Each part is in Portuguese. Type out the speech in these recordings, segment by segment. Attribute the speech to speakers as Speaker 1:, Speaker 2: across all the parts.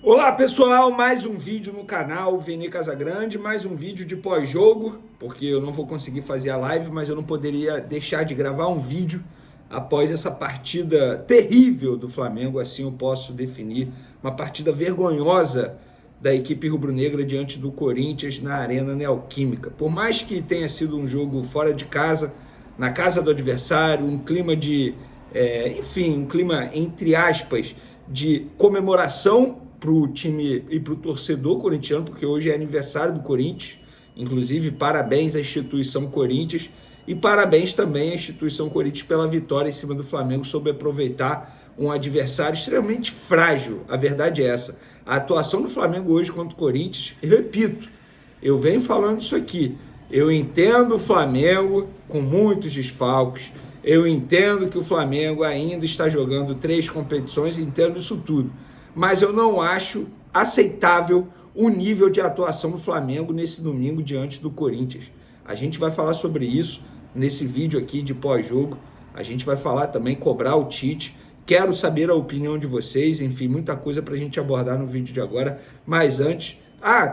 Speaker 1: Olá pessoal, mais um vídeo no canal Vene Casagrande, mais um vídeo de pós-jogo, porque eu não vou conseguir fazer a live, mas eu não poderia deixar de gravar um vídeo após essa partida terrível do Flamengo, assim eu posso definir, uma partida vergonhosa da equipe rubro-negra diante do Corinthians na Arena Neoquímica. Por mais que tenha sido um jogo fora de casa, na casa do adversário, um clima de, um clima entre aspas, de comemoração para o time e para o torcedor corintiano, porque hoje é aniversário do Corinthians, inclusive parabéns à instituição Corinthians e parabéns também à instituição Corinthians pela vitória em cima do Flamengo, soube aproveitar um adversário extremamente frágil, a verdade é essa. A atuação do Flamengo hoje contra o Corinthians, eu repito, eu venho falando isso aqui, eu entendo o Flamengo com muitos desfalques, eu entendo que o Flamengo ainda está jogando 3 competições, entendo isso tudo, mas eu não acho aceitável o nível de atuação do Flamengo nesse domingo diante do Corinthians. A gente vai falar sobre isso nesse vídeo aqui de pós-jogo, a gente vai falar também, cobrar o Tite, quero saber a opinião de vocês, enfim, muita coisa para a gente abordar no vídeo de agora, mas antes,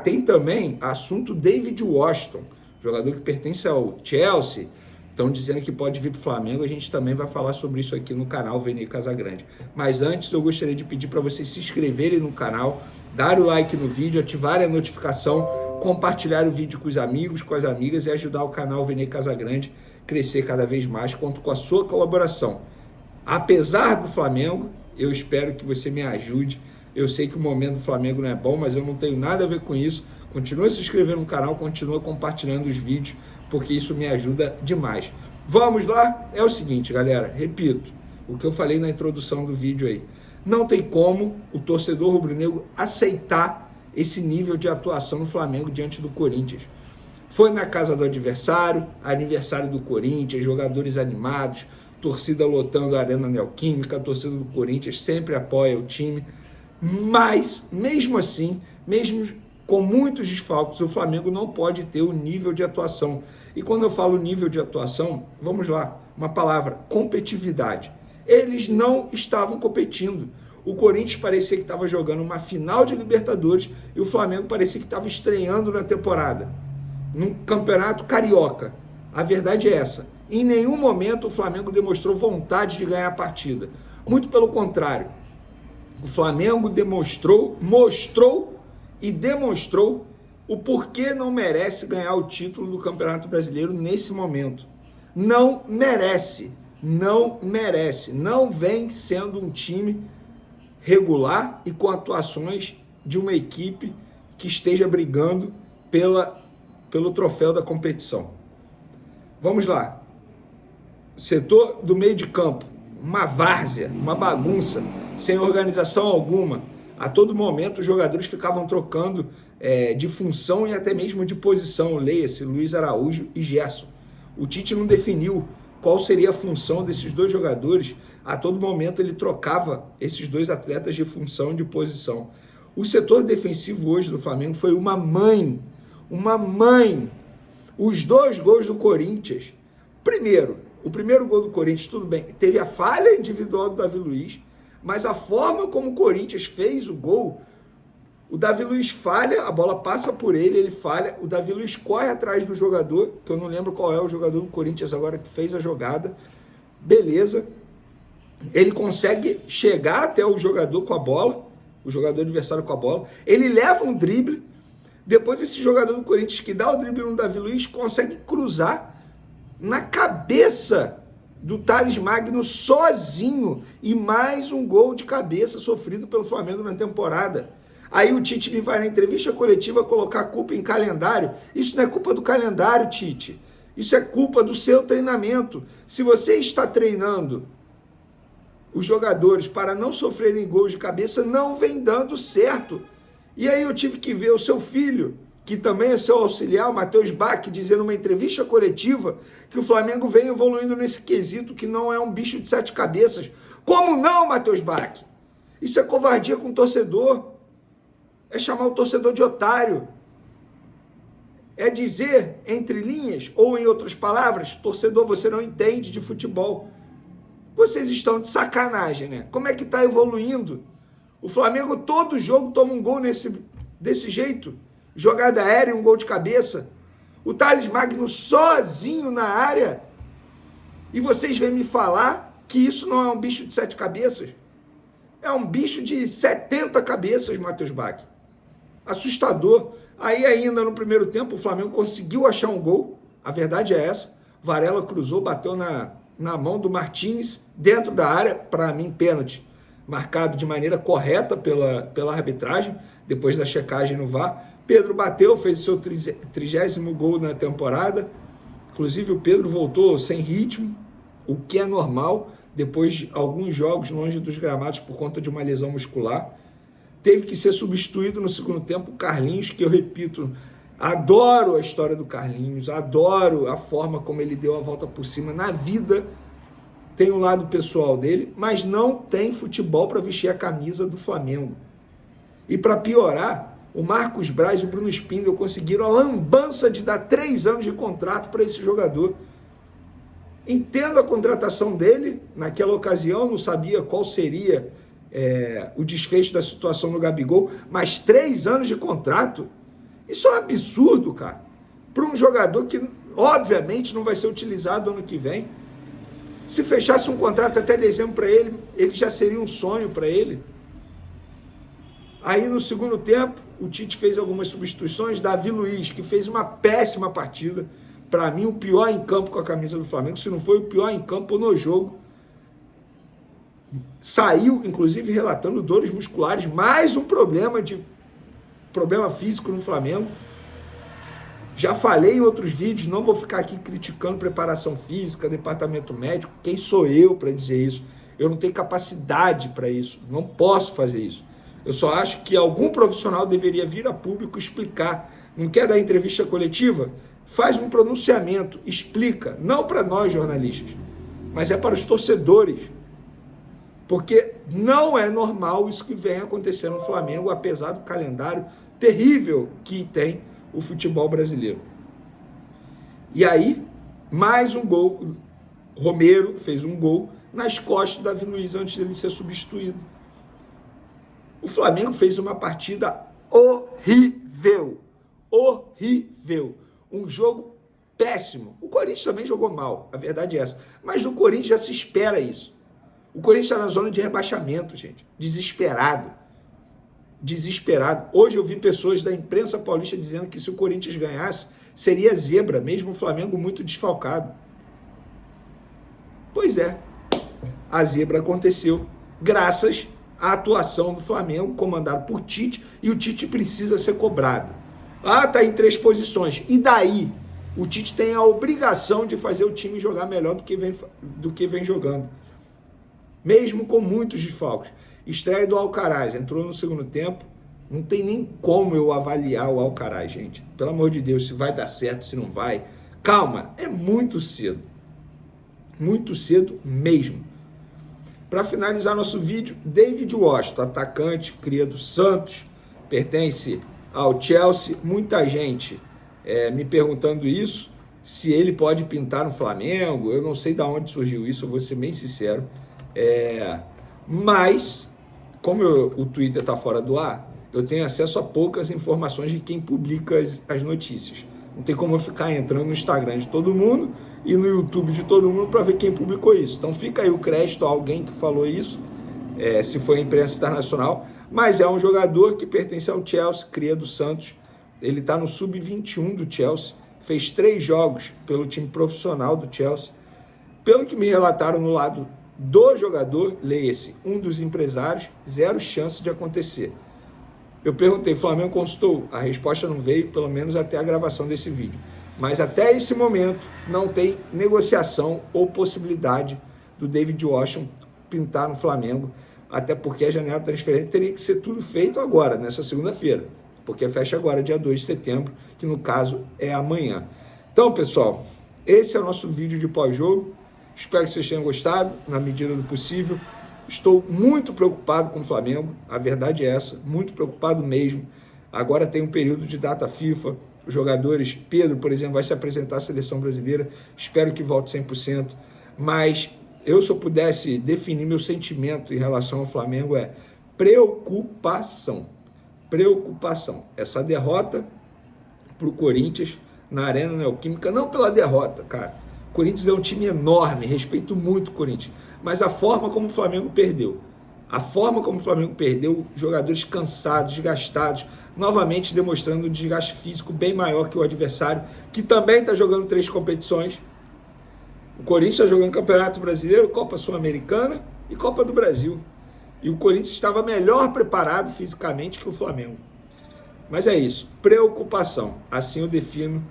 Speaker 1: tem também assunto David Washington, jogador que pertence ao Chelsea, estão dizendo que pode vir para o Flamengo, a gente também vai falar sobre isso aqui no canal Vene Casagrande. Mas antes eu gostaria de pedir para vocês se inscreverem no canal, dar o like no vídeo, ativarem a notificação, compartilhar o vídeo com os amigos, com as amigas e ajudar o canal Vene Casagrande a crescer cada vez mais, conto com a sua colaboração. Apesar do Flamengo, eu espero que você me ajude. Eu sei que o momento do Flamengo não é bom, mas eu não tenho nada a ver com isso. Continua se inscrevendo no canal, continua compartilhando os vídeos, porque isso me ajuda demais. Vamos lá? É o seguinte, galera, repito, o que eu falei na introdução do vídeo aí. Não tem como o torcedor rubro-negro aceitar esse nível de atuação no Flamengo diante do Corinthians. Foi na casa do adversário, aniversário do Corinthians, jogadores animados, torcida lotando a Arena Neoquímica, a torcida do Corinthians sempre apoia o time, mas mesmo assim, mesmo com muitos desfalques, o Flamengo não pode ter o nível de atuação. E quando eu falo nível de atuação, vamos lá, uma palavra, competitividade. Eles não estavam competindo. O Corinthians parecia que estava jogando uma final de Libertadores e o Flamengo parecia que estava estreando na temporada, num campeonato carioca. A verdade é essa. Em nenhum momento o Flamengo demonstrou vontade de ganhar a partida. Muito pelo contrário. O Flamengo mostrou o porquê não merece ganhar o título do Campeonato Brasileiro nesse momento. Não merece, não vem sendo um time regular e com atuações de uma equipe que esteja brigando pelo troféu da competição. Vamos lá. Setor do meio de campo, uma várzea, uma bagunça, sem organização alguma. A todo momento os jogadores ficavam trocando de função e até mesmo de posição. Leia-se Luiz Araújo e Gerson. O Tite não definiu qual seria a função desses dois jogadores. A todo momento ele trocava esses dois atletas de função e de posição. O setor defensivo hoje do Flamengo foi uma mãe. Os 2 gols do Corinthians. O primeiro gol do Corinthians, tudo bem, teve a falha individual do Davi Luiz, mas a forma como o Corinthians fez o gol, o Davi Luiz falha, a bola passa por ele, ele falha, o Davi Luiz corre atrás do jogador, que eu não lembro qual é o jogador do Corinthians agora que fez a jogada, beleza, ele consegue chegar até o jogador com a bola, o jogador adversário com a bola, ele leva um drible, depois esse jogador do Corinthians que dá o drible no Davi Luiz consegue cruzar na cabeça do Thales Magno sozinho, e mais um gol de cabeça sofrido pelo Flamengo na temporada. Aí o Tite me vai na entrevista coletiva colocar a culpa em calendário. Isso não é culpa do calendário, Tite. Isso é culpa do seu treinamento. Se você está treinando os jogadores para não sofrerem gols de cabeça, não vem dando certo. E aí eu tive que ver o seu filho, que também é seu auxiliar, o Matheus Bach, dizer numa entrevista coletiva que o Flamengo vem evoluindo nesse quesito, que não é um bicho de 7 cabeças. Como não, Matheus Bach? Isso é covardia com o torcedor. É chamar o torcedor de otário. É dizer, entre linhas, ou em outras palavras, torcedor, você não entende de futebol. Vocês estão de sacanagem, né? Como é que está evoluindo O Flamengo todo jogo toma um gol desse jeito. Jogada aérea, um gol de cabeça. O Thales Magno sozinho na área. E vocês vêm me falar que isso não é um bicho de 7 cabeças? É um bicho de 70 cabeças, Matheus Bach. Assustador. Aí ainda no primeiro tempo o Flamengo conseguiu achar um gol. A verdade é essa. Varela cruzou, bateu na mão do Martins, dentro da área, para mim, pênalti. Marcado de maneira correta pela arbitragem, depois da checagem no VAR. Pedro bateu, fez seu 30º gol na temporada. Inclusive o Pedro voltou sem ritmo, o que é normal, depois de alguns jogos longe dos gramados por conta de uma lesão muscular. Teve que ser substituído no segundo tempo o Carlinhos, que eu repito, adoro a história do Carlinhos, adoro a forma como ele deu a volta por cima na vida. Tem o lado pessoal dele, mas não tem futebol para vestir a camisa do Flamengo. E para piorar, o Marcos Braz e o Bruno Spindel conseguiram a lambança de dar 3 anos de contrato para esse jogador. Entendo a contratação dele, naquela ocasião não sabia qual seria o desfecho da situação no Gabigol, mas 3 anos de contrato, isso é um absurdo, cara, para um jogador que obviamente não vai ser utilizado ano que vem. Se fechasse um contrato até dezembro para ele, ele já seria um sonho para ele. Aí no segundo tempo, o Tite fez algumas substituições. Davi Luiz, que fez uma péssima partida, para mim o pior em campo com a camisa do Flamengo, se não foi o pior em campo no jogo. Saiu, inclusive, relatando dores musculares, mais um problema físico no Flamengo. Já falei em outros vídeos, não vou ficar aqui criticando preparação física, departamento médico. Quem sou eu para dizer isso? Eu não tenho capacidade para isso, não posso fazer isso. Eu só acho que algum profissional deveria vir a público explicar. Não quer dar entrevista coletiva? Faz um pronunciamento, explica. Não para nós jornalistas, mas é para os torcedores. Porque não é normal isso que vem acontecendo no Flamengo, apesar do calendário terrível que tem o futebol brasileiro. E aí, mais um gol. Romero fez um gol nas costas do Davi Luiz antes dele ser substituído. O Flamengo fez uma partida horrível. Horrível. Um jogo péssimo. O Corinthians também jogou mal, a verdade é essa. Mas do Corinthians já se espera isso. O Corinthians está na zona de rebaixamento, gente. Desesperado. Desesperado. Hoje eu vi pessoas da imprensa paulista dizendo que se o Corinthians ganhasse, seria zebra, mesmo o Flamengo muito desfalcado. Pois é, a zebra aconteceu graças à atuação do Flamengo, comandado por Tite, e o Tite precisa ser cobrado. Ah, tá em 3 posições. E daí? O Tite tem a obrigação de fazer o time jogar melhor do que vem jogando. Mesmo com muitos desfalques. Estreia do Alcaraz, entrou no segundo tempo, não tem nem como eu avaliar o Alcaraz, gente. Pelo amor de Deus, se vai dar certo, se não vai. Calma, é muito cedo. Muito cedo mesmo. Para finalizar nosso vídeo, David Washington, atacante, cria do Santos, pertence ao Chelsea. Muita gente me perguntando isso, se ele pode pintar no Flamengo. Eu não sei de onde surgiu isso, eu vou ser bem sincero. Mas, como o Twitter está fora do ar, eu tenho acesso a poucas informações de quem publica as notícias. Não tem como eu ficar entrando no Instagram de todo mundo e no YouTube de todo mundo para ver quem publicou isso. Então fica aí o crédito a alguém que falou isso, se foi a imprensa internacional, mas é um jogador que pertence ao Chelsea, cria do Santos. Ele está no sub-21 do Chelsea, fez 3 jogos pelo time profissional do Chelsea. Pelo que me relataram no lado do jogador, leia-se, um dos empresários, 0 chance de acontecer. Eu perguntei, Flamengo consultou? A resposta não veio, pelo menos até a gravação desse vídeo. Mas até esse momento não tem negociação ou possibilidade do David Washington pintar no Flamengo, até porque a janela de transferência teria que ser tudo feito agora, nessa segunda-feira, porque fecha agora, dia 2 de setembro, que no caso é amanhã. Então, pessoal, esse é o nosso vídeo de pós-jogo. Espero que vocês tenham gostado, na medida do possível. Estou muito preocupado com o Flamengo, a verdade é essa, muito preocupado mesmo. Agora tem um período de data FIFA, os jogadores, Pedro, por exemplo, vai se apresentar à seleção brasileira, espero que volte 100%, mas eu, se eu pudesse definir meu sentimento em relação ao Flamengo, preocupação. Preocupação. Essa derrota para o Corinthians na Arena Neoquímica, não pela derrota, cara. O Corinthians é um time enorme, respeito muito o Corinthians, mas a forma como o Flamengo perdeu. A forma como o Flamengo perdeu, jogadores cansados, desgastados, novamente demonstrando um desgaste físico bem maior que o adversário, que também está jogando 3 competições. O Corinthians está jogando Campeonato Brasileiro, Copa Sul-Americana e Copa do Brasil. E o Corinthians estava melhor preparado fisicamente que o Flamengo. Mas é isso, preocupação. Assim eu defino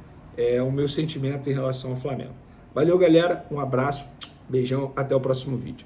Speaker 1: o meu sentimento em relação ao Flamengo. Valeu, galera, um abraço, beijão, até o próximo vídeo.